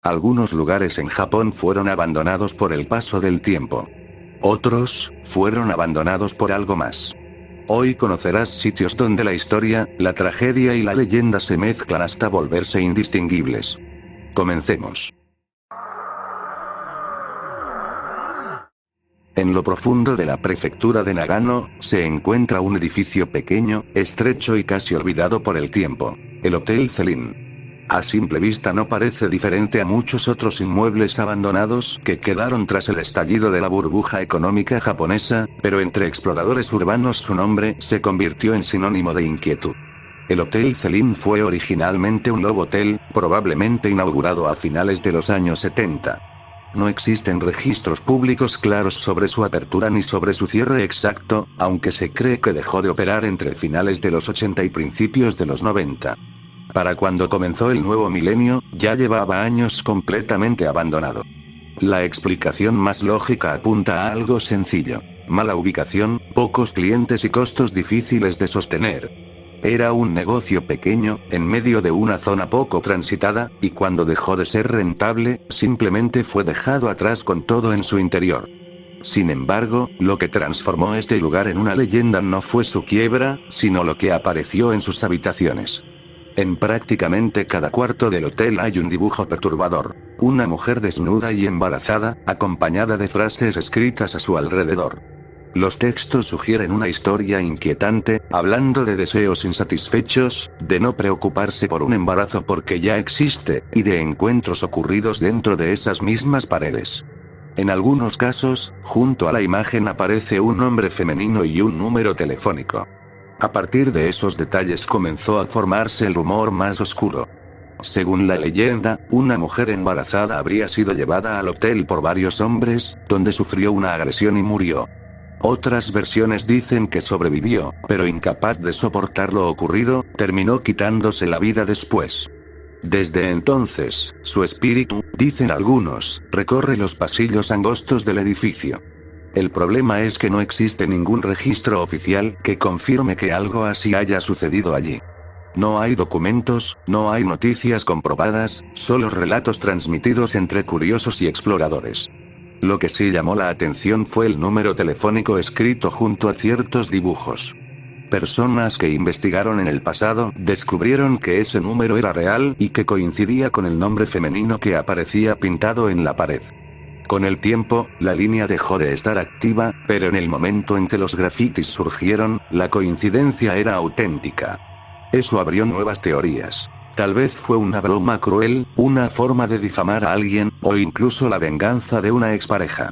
Algunos lugares en Japón fueron abandonados por el paso del tiempo. Otros, fueron abandonados por algo más. Hoy conocerás sitios donde la historia, la tragedia y la leyenda se mezclan hasta volverse indistinguibles. Comencemos. En lo profundo de la prefectura de Nagano, se encuentra un edificio pequeño, estrecho y casi olvidado por el tiempo. El Hotel Celine. A simple vista no parece diferente a muchos otros inmuebles abandonados que quedaron tras el estallido de la burbuja económica japonesa, pero entre exploradores urbanos su nombre se convirtió en sinónimo de inquietud. El Hotel Celine fue originalmente un Love Hotel, probablemente inaugurado a finales de los años 70. No existen registros públicos claros sobre su apertura ni sobre su cierre exacto, aunque se cree que dejó de operar entre finales de los 80 y principios de los 90. Para cuando comenzó el nuevo milenio, ya llevaba años completamente abandonado. La explicación más lógica apunta a algo sencillo: mala ubicación, pocos clientes y costos difíciles de sostener. Era un negocio pequeño, en medio de una zona poco transitada, y cuando dejó de ser rentable, simplemente fue dejado atrás con todo en su interior. Sin embargo, lo que transformó este lugar en una leyenda no fue su quiebra, sino lo que apareció en sus habitaciones. En prácticamente cada cuarto del hotel hay un dibujo perturbador: una mujer desnuda y embarazada, acompañada de frases escritas a su alrededor. Los textos sugieren una historia inquietante, hablando de deseos insatisfechos, de no preocuparse por un embarazo porque ya existe, y de encuentros ocurridos dentro de esas mismas paredes. En algunos casos, junto a la imagen aparece un nombre femenino y un número telefónico. A partir de esos detalles comenzó a formarse el rumor más oscuro. Según la leyenda, una mujer embarazada habría sido llevada al hotel por varios hombres, donde sufrió una agresión y murió. Otras versiones dicen que sobrevivió, pero incapaz de soportar lo ocurrido, terminó quitándose la vida después. Desde entonces, su espíritu, dicen algunos, recorre los pasillos angostos del edificio. El problema es que no existe ningún registro oficial que confirme que algo así haya sucedido allí. No hay documentos, no hay noticias comprobadas, solo relatos transmitidos entre curiosos y exploradores. Lo que sí llamó la atención fue el número telefónico escrito junto a ciertos dibujos. Personas que investigaron en el pasado descubrieron que ese número era real y que coincidía con el nombre femenino que aparecía pintado en la pared. Con el tiempo, la línea dejó de estar activa, pero en el momento en que los grafitis surgieron, la coincidencia era auténtica. Eso abrió nuevas teorías. Tal vez fue una broma cruel, una forma de difamar a alguien, o incluso la venganza de una expareja.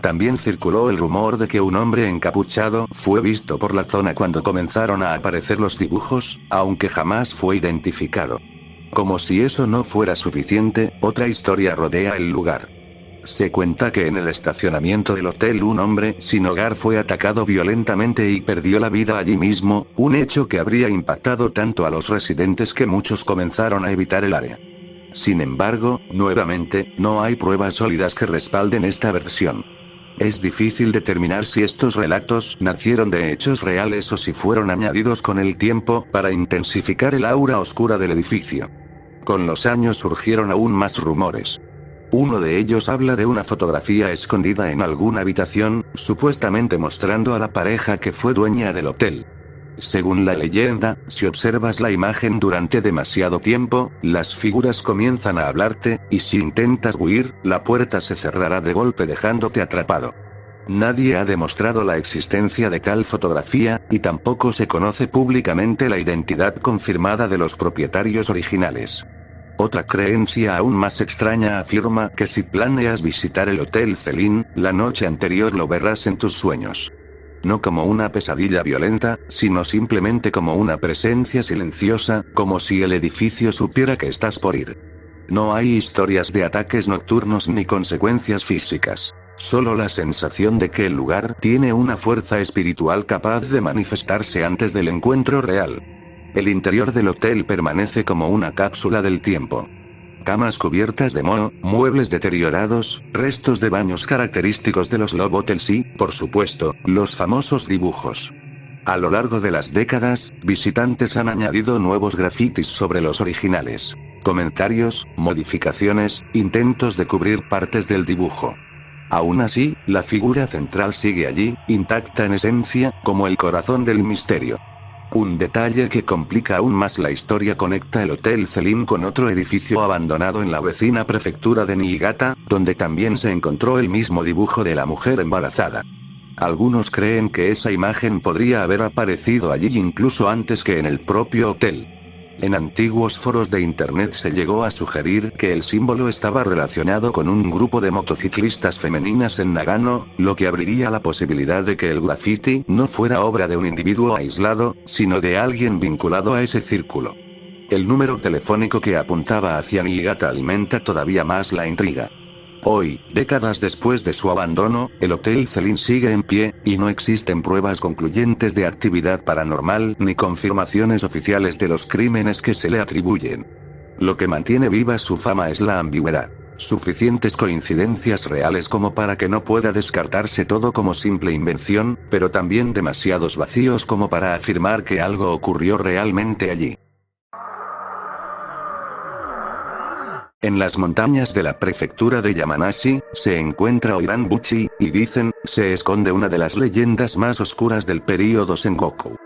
También circuló el rumor de que un hombre encapuchado fue visto por la zona cuando comenzaron a aparecer los dibujos, aunque jamás fue identificado. Como si eso no fuera suficiente, otra historia rodea el lugar. Se cuenta que en el estacionamiento del hotel un hombre sin hogar fue atacado violentamente y perdió la vida allí mismo, un hecho que habría impactado tanto a los residentes que muchos comenzaron a evitar el área. Sin embargo, nuevamente, no hay pruebas sólidas que respalden esta versión. Es difícil determinar si estos relatos nacieron de hechos reales o si fueron añadidos con el tiempo para intensificar el aura oscura del edificio. Con los años surgieron aún más rumores. Uno de ellos habla de una fotografía escondida en alguna habitación, supuestamente mostrando a la pareja que fue dueña del hotel. Según la leyenda, si observas la imagen durante demasiado tiempo, las figuras comienzan a hablarte, y si intentas huir, la puerta se cerrará de golpe dejándote atrapado. Nadie ha demostrado la existencia de tal fotografía, y tampoco se conoce públicamente la identidad confirmada de los propietarios originales. Otra creencia aún más extraña afirma que si planeas visitar el Hotel Celine, la noche anterior lo verás en tus sueños. No como una pesadilla violenta, sino simplemente como una presencia silenciosa, como si el edificio supiera que estás por ir. No hay historias de ataques nocturnos ni consecuencias físicas. Solo la sensación de que el lugar tiene una fuerza espiritual capaz de manifestarse antes del encuentro real. El interior del hotel permanece como una cápsula del tiempo. Camas cubiertas de moho, muebles deteriorados, restos de baños característicos de los Love Hotels y, por supuesto, los famosos dibujos. A lo largo de las décadas, visitantes han añadido nuevos grafitis sobre los originales. Comentarios, modificaciones, intentos de cubrir partes del dibujo. Aún así, la figura central sigue allí, intacta en esencia, como el corazón del misterio. Un detalle que complica aún más la historia conecta el Hotel Celine con otro edificio abandonado en la vecina prefectura de Niigata, donde también se encontró el mismo dibujo de la mujer embarazada. Algunos creen que esa imagen podría haber aparecido allí incluso antes que en el propio hotel. En antiguos foros de internet se llegó a sugerir que el símbolo estaba relacionado con un grupo de motociclistas femeninas en Nagano, lo que abriría la posibilidad de que el graffiti no fuera obra de un individuo aislado, sino de alguien vinculado a ese círculo. El número telefónico que apuntaba hacia Niigata alimenta todavía más la intriga. Hoy, décadas después de su abandono, el Hotel Celine sigue en pie, y no existen pruebas concluyentes de actividad paranormal ni confirmaciones oficiales de los crímenes que se le atribuyen. Lo que mantiene viva su fama es la ambigüedad. Suficientes coincidencias reales como para que no pueda descartarse todo como simple invención, pero también demasiados vacíos como para afirmar que algo ocurrió realmente allí. En las montañas de la prefectura de Yamanashi, se encuentra Oiranbuchi, y dicen, se esconde una de las leyendas más oscuras del período Sengoku.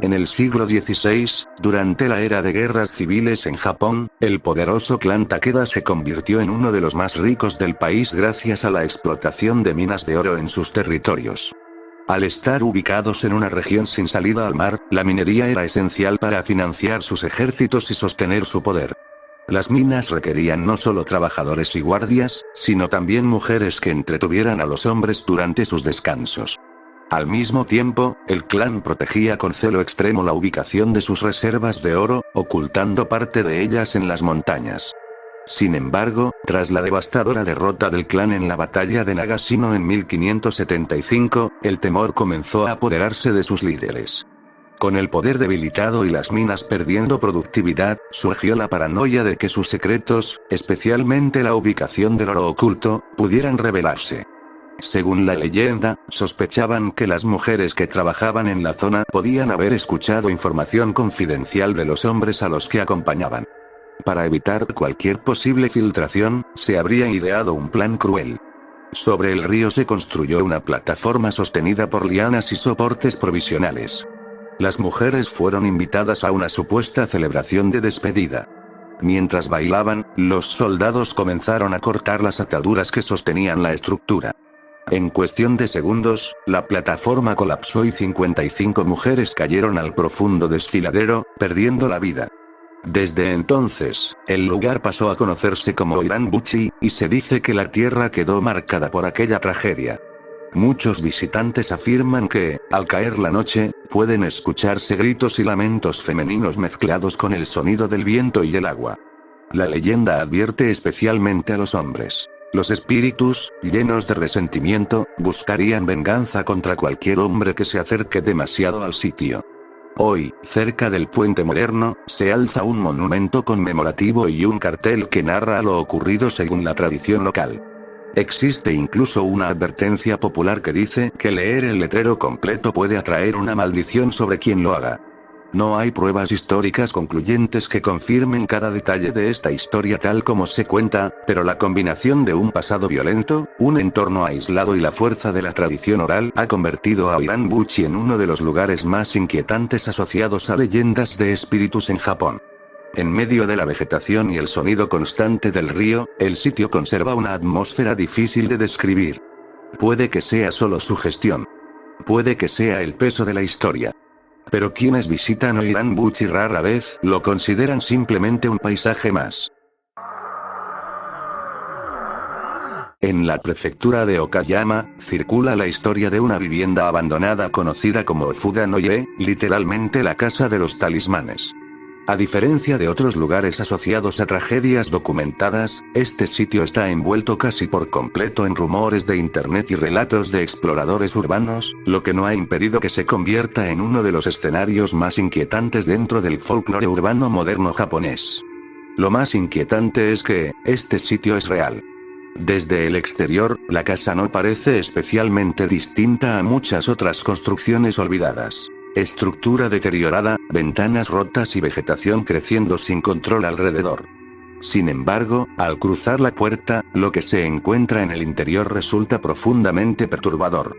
En el siglo XVI, durante la era de guerras civiles en Japón, el poderoso clan Takeda se convirtió en uno de los más ricos del país gracias a la explotación de minas de oro en sus territorios. Al estar ubicados en una región sin salida al mar, la minería era esencial para financiar sus ejércitos y sostener su poder. Las minas requerían no solo trabajadores y guardias, sino también mujeres que entretuvieran a los hombres durante sus descansos. Al mismo tiempo, el clan protegía con celo extremo la ubicación de sus reservas de oro, ocultando parte de ellas en las montañas. Sin embargo, tras la devastadora derrota del clan en la batalla de Nagashino en 1575, el temor comenzó a apoderarse de sus líderes. Con el poder debilitado y las minas perdiendo productividad, surgió la paranoia de que sus secretos, especialmente la ubicación del oro oculto, pudieran revelarse. Según la leyenda, sospechaban que las mujeres que trabajaban en la zona podían haber escuchado información confidencial de los hombres a los que acompañaban. Para evitar cualquier posible filtración, se habría ideado un plan cruel. Sobre el río se construyó una plataforma sostenida por lianas y soportes provisionales. Las mujeres fueron invitadas a una supuesta celebración de despedida. Mientras bailaban, los soldados comenzaron a cortar las ataduras que sostenían la estructura. En cuestión de segundos, la plataforma colapsó y 55 mujeres cayeron al profundo desfiladero, perdiendo la vida. Desde entonces, el lugar pasó a conocerse como Oiranbuchi, y se dice que la tierra quedó marcada por aquella tragedia. Muchos visitantes afirman que, al caer la noche, pueden escucharse gritos y lamentos femeninos mezclados con el sonido del viento y el agua. La leyenda advierte especialmente a los hombres. Los espíritus, llenos de resentimiento, buscarían venganza contra cualquier hombre que se acerque demasiado al sitio. Hoy, cerca del puente moderno, se alza un monumento conmemorativo y un cartel que narra lo ocurrido según la tradición local. Existe incluso una advertencia popular que dice que leer el letrero completo puede atraer una maldición sobre quien lo haga. No hay pruebas históricas concluyentes que confirmen cada detalle de esta historia tal como se cuenta, pero la combinación de un pasado violento, un entorno aislado y la fuerza de la tradición oral ha convertido a Oiranbuchi en uno de los lugares más inquietantes asociados a leyendas de espíritus en Japón. En medio de la vegetación y el sonido constante del río, el sitio conserva una atmósfera difícil de describir. Puede que sea solo sugestión. Puede que sea el peso de la historia. Pero quienes visitan Oiranbuchi rara vez lo consideran simplemente un paisaje más. En la prefectura de Okayama, circula la historia de una vivienda abandonada conocida como Ofuda no Ye, literalmente la casa de los talismanes. A diferencia de otros lugares asociados a tragedias documentadas, este sitio está envuelto casi por completo en rumores de internet y relatos de exploradores urbanos, lo que no ha impedido que se convierta en uno de los escenarios más inquietantes dentro del folclore urbano moderno japonés. Lo más inquietante es que, este sitio es real. Desde el exterior, la casa no parece especialmente distinta a muchas otras construcciones olvidadas. Estructura deteriorada, ventanas rotas y vegetación creciendo sin control alrededor. Sin embargo, al cruzar la puerta, lo que se encuentra en el interior resulta profundamente perturbador.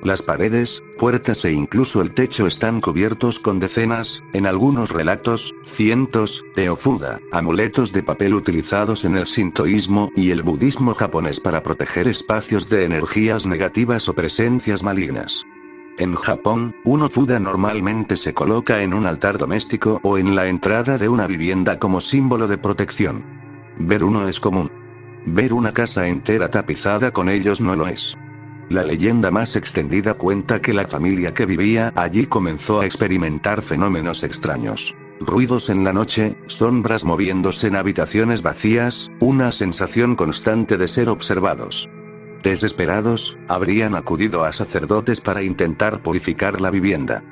Las paredes, puertas e incluso el techo están cubiertos con decenas, en algunos relatos, cientos, de ofuda, amuletos de papel utilizados en el sintoísmo y el budismo japonés para proteger espacios de energías negativas o presencias malignas. En Japón, un ofuda normalmente se coloca en un altar doméstico o en la entrada de una vivienda como símbolo de protección. Ver uno es común. Ver una casa entera tapizada con ellos no lo es. La leyenda más extendida cuenta que la familia que vivía allí comenzó a experimentar fenómenos extraños. Ruidos en la noche, sombras moviéndose en habitaciones vacías, una sensación constante de ser observados. Desesperados, habrían acudido a sacerdotes para intentar purificar la vivienda.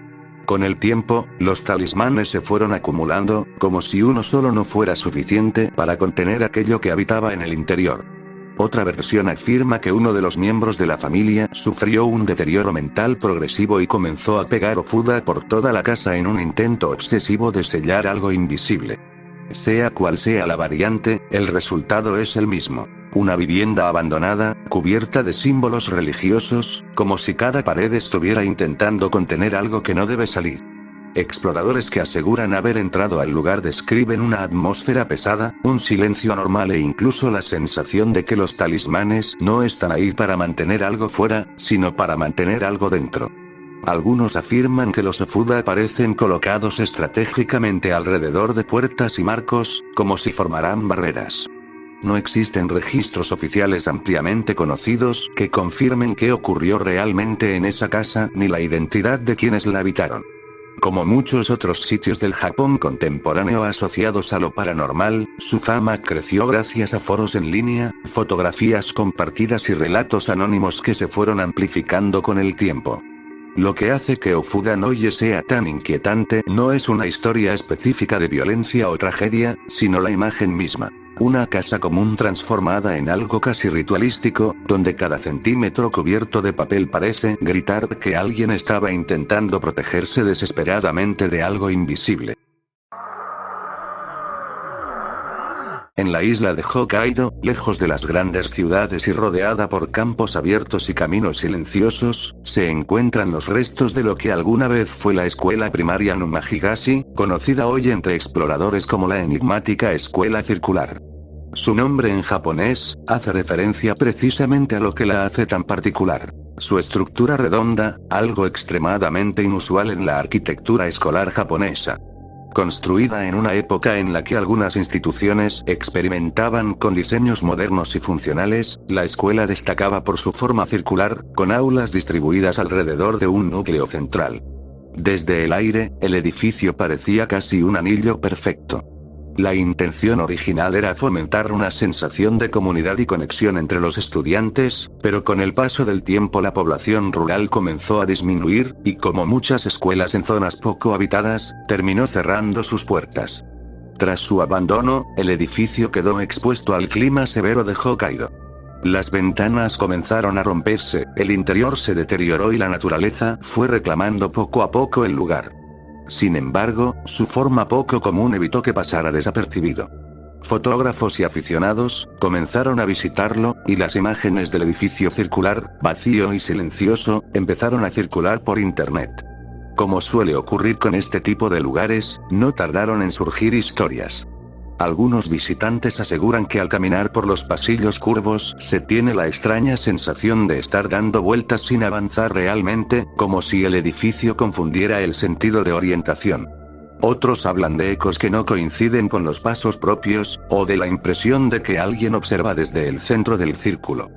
Con el tiempo, los talismanes se fueron acumulando, como si uno solo no fuera suficiente para contener aquello que habitaba en el interior. Otra versión afirma que uno de los miembros de la familia sufrió un deterioro mental progresivo y comenzó a pegar ofuda por toda la casa en un intento obsesivo de sellar algo invisible. Sea cual sea la variante, el resultado es el mismo. Una vivienda abandonada, cubierta de símbolos religiosos, como si cada pared estuviera intentando contener algo que no debe salir. Exploradores que aseguran haber entrado al lugar describen una atmósfera pesada, un silencio anormal e incluso la sensación de que los talismanes no están ahí para mantener algo fuera, sino para mantener algo dentro. Algunos afirman que los ofuda aparecen colocados estratégicamente alrededor de puertas y marcos, como si formaran barreras. No existen registros oficiales ampliamente conocidos que confirmen qué ocurrió realmente en esa casa ni la identidad de quienes la habitaron. Como muchos otros sitios del Japón contemporáneo asociados a lo paranormal, su fama creció gracias a foros en línea, fotografías compartidas y relatos anónimos que se fueron amplificando con el tiempo. Lo que hace que Ofuda Noye sea tan inquietante no es una historia específica de violencia o tragedia, sino la imagen misma. Una casa común transformada en algo casi ritualístico, donde cada centímetro cubierto de papel parece gritar que alguien estaba intentando protegerse desesperadamente de algo invisible. En la isla de Hokkaido, lejos de las grandes ciudades y rodeada por campos abiertos y caminos silenciosos, se encuentran los restos de lo que alguna vez fue la escuela primaria Numahigashi, conocida hoy entre exploradores como la enigmática escuela circular. Su nombre en japonés hace referencia precisamente a lo que la hace tan particular. Su estructura redonda, algo extremadamente inusual en la arquitectura escolar japonesa. Construida en una época en la que algunas instituciones experimentaban con diseños modernos y funcionales, la escuela destacaba por su forma circular, con aulas distribuidas alrededor de un núcleo central. Desde el aire, el edificio parecía casi un anillo perfecto. La intención original era fomentar una sensación de comunidad y conexión entre los estudiantes, pero con el paso del tiempo la población rural comenzó a disminuir, y como muchas escuelas en zonas poco habitadas, terminó cerrando sus puertas. Tras su abandono, el edificio quedó expuesto al clima severo de Hokkaido. Las ventanas comenzaron a romperse, el interior se deterioró y la naturaleza fue reclamando poco a poco el lugar. Sin embargo, su forma poco común evitó que pasara desapercibido. Fotógrafos y aficionados comenzaron a visitarlo, y las imágenes del edificio circular, vacío y silencioso, empezaron a circular por internet. Como suele ocurrir con este tipo de lugares, no tardaron en surgir historias. Algunos visitantes aseguran que al caminar por los pasillos curvos se tiene la extraña sensación de estar dando vueltas sin avanzar realmente, como si el edificio confundiera el sentido de orientación. Otros hablan de ecos que no coinciden con los pasos propios, o de la impresión de que alguien observa desde el centro del círculo.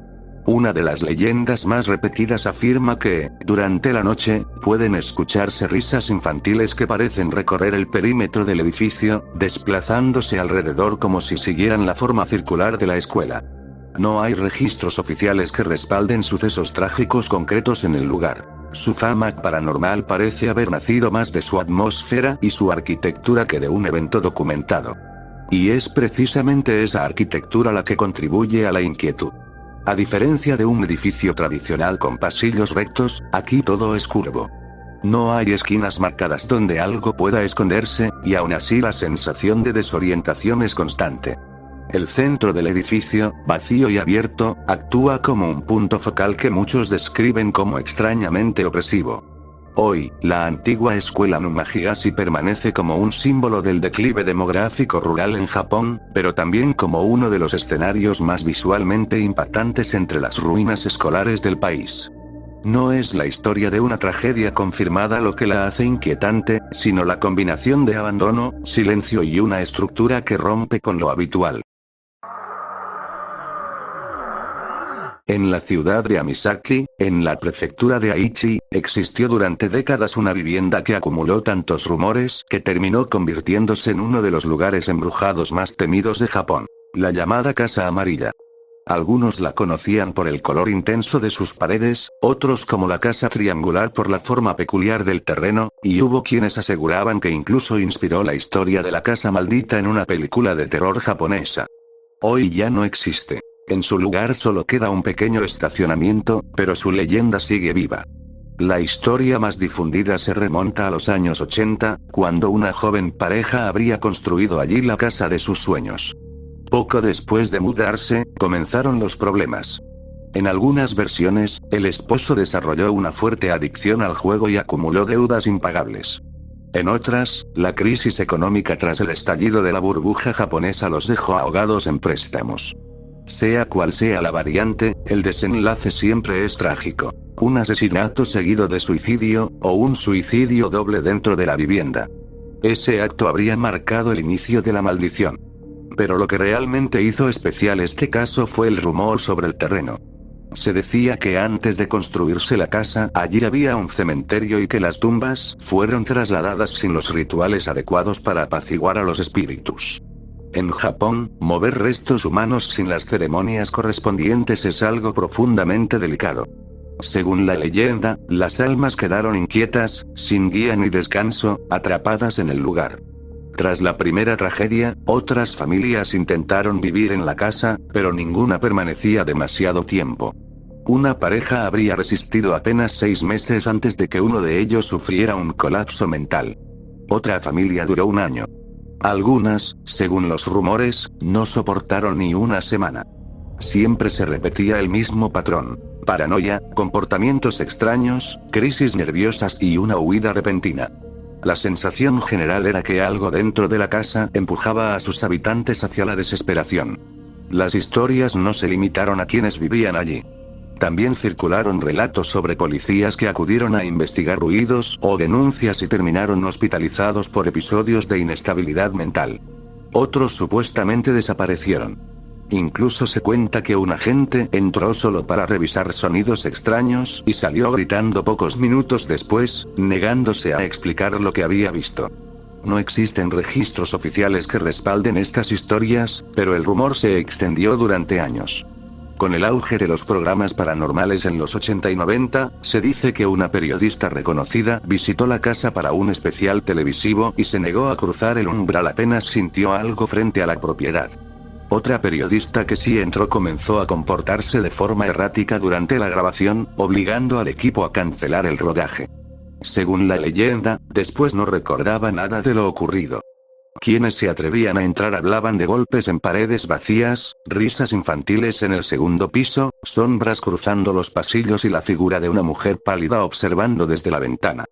Una de las leyendas más repetidas afirma que, durante la noche, pueden escucharse risas infantiles que parecen recorrer el perímetro del edificio, desplazándose alrededor como si siguieran la forma circular de la escuela. No hay registros oficiales que respalden sucesos trágicos concretos en el lugar. Su fama paranormal parece haber nacido más de su atmósfera y su arquitectura que de un evento documentado. Y es precisamente esa arquitectura la que contribuye a la inquietud. A diferencia de un edificio tradicional con pasillos rectos, aquí todo es curvo. No hay esquinas marcadas donde algo pueda esconderse, y aún así la sensación de desorientación es constante. El centro del edificio, vacío y abierto, actúa como un punto focal que muchos describen como extrañamente opresivo. Hoy, la antigua escuela Numahigashi permanece como un símbolo del declive demográfico rural en Japón, pero también como uno de los escenarios más visualmente impactantes entre las ruinas escolares del país. No es la historia de una tragedia confirmada lo que la hace inquietante, sino la combinación de abandono, silencio y una estructura que rompe con lo habitual. En la ciudad de Amisaki, en la prefectura de Aichi, existió durante décadas una vivienda que acumuló tantos rumores que terminó convirtiéndose en uno de los lugares embrujados más temidos de Japón. La llamada Casa Amarilla. Algunos la conocían por el color intenso de sus paredes, otros como la casa triangular por la forma peculiar del terreno, y hubo quienes aseguraban que incluso inspiró la historia de la casa maldita en una película de terror japonesa. Hoy ya no existe. En su lugar solo queda un pequeño estacionamiento, pero su leyenda sigue viva. La historia más difundida se remonta a los años 80, cuando una joven pareja habría construido allí la casa de sus sueños. Poco después de mudarse, comenzaron los problemas. En algunas versiones, el esposo desarrolló una fuerte adicción al juego y acumuló deudas impagables. En otras, la crisis económica tras el estallido de la burbuja japonesa los dejó ahogados en préstamos. Sea cual sea la variante, el desenlace siempre es trágico. Un asesinato seguido de suicidio, o un suicidio doble dentro de la vivienda. Ese acto habría marcado el inicio de la maldición. Pero lo que realmente hizo especial este caso fue el rumor sobre el terreno. Se decía que antes de construirse la casa, allí había un cementerio y que las tumbas fueron trasladadas sin los rituales adecuados para apaciguar a los espíritus. En Japón, mover restos humanos sin las ceremonias correspondientes es algo profundamente delicado. Según la leyenda, las almas quedaron inquietas, sin guía ni descanso, atrapadas en el lugar. Tras la primera tragedia, otras familias intentaron vivir en la casa, pero ninguna permanecía demasiado tiempo. Una pareja habría resistido apenas 6 meses antes de que uno de ellos sufriera un colapso mental. Otra familia duró 1 año. Algunas, según los rumores, no soportaron ni 1 semana. Siempre se repetía el mismo patrón: paranoia, comportamientos extraños, crisis nerviosas y una huida repentina. La sensación general era que algo dentro de la casa empujaba a sus habitantes hacia la desesperación. Las historias no se limitaron a quienes vivían allí. También circularon relatos sobre policías que acudieron a investigar ruidos o denuncias y terminaron hospitalizados por episodios de inestabilidad mental. Otros supuestamente desaparecieron. Incluso se cuenta que un agente entró solo para revisar sonidos extraños y salió gritando pocos minutos después, negándose a explicar lo que había visto. No existen registros oficiales que respalden estas historias, pero el rumor se extendió durante años. Con el auge de los programas paranormales en los 80 y 90, se dice que una periodista reconocida visitó la casa para un especial televisivo y se negó a cruzar el umbral apenas sintió algo frente a la propiedad. Otra periodista que sí entró comenzó a comportarse de forma errática durante la grabación, obligando al equipo a cancelar el rodaje. Según la leyenda, después no recordaba nada de lo ocurrido. Quienes se atrevían a entrar hablaban de golpes en paredes vacías, risas infantiles en el segundo piso, sombras cruzando los pasillos y la figura de una mujer pálida observando desde la ventana.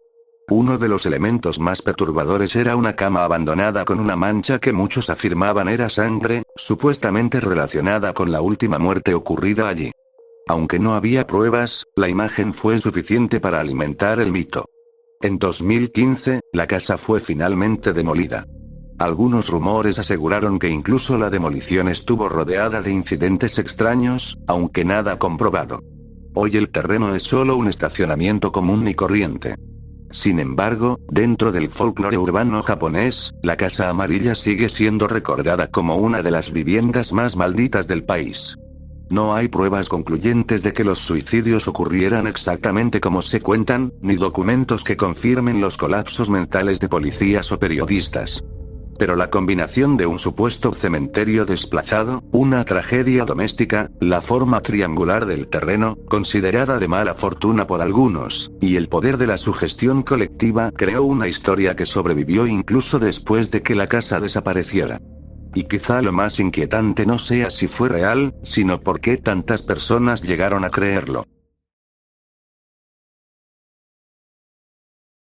Uno de los elementos más perturbadores era una cama abandonada con una mancha que muchos afirmaban era sangre, supuestamente relacionada con la última muerte ocurrida allí. Aunque no había pruebas, la imagen fue suficiente para alimentar el mito. En 2015, la casa fue finalmente demolida. Algunos rumores aseguraron que incluso la demolición estuvo rodeada de incidentes extraños, aunque nada comprobado. Hoy el terreno es solo un estacionamiento común y corriente. Sin embargo, dentro del folclore urbano japonés, la Casa Amarilla sigue siendo recordada como una de las viviendas más malditas del país. No hay pruebas concluyentes de que los suicidios ocurrieran exactamente como se cuentan, ni documentos que confirmen los colapsos mentales de policías o periodistas. Pero la combinación de un supuesto cementerio desplazado, una tragedia doméstica, la forma triangular del terreno, considerada de mala fortuna por algunos, y el poder de la sugestión colectiva creó una historia que sobrevivió incluso después de que la casa desapareciera. Y quizá lo más inquietante no sea si fue real, sino por qué tantas personas llegaron a creerlo.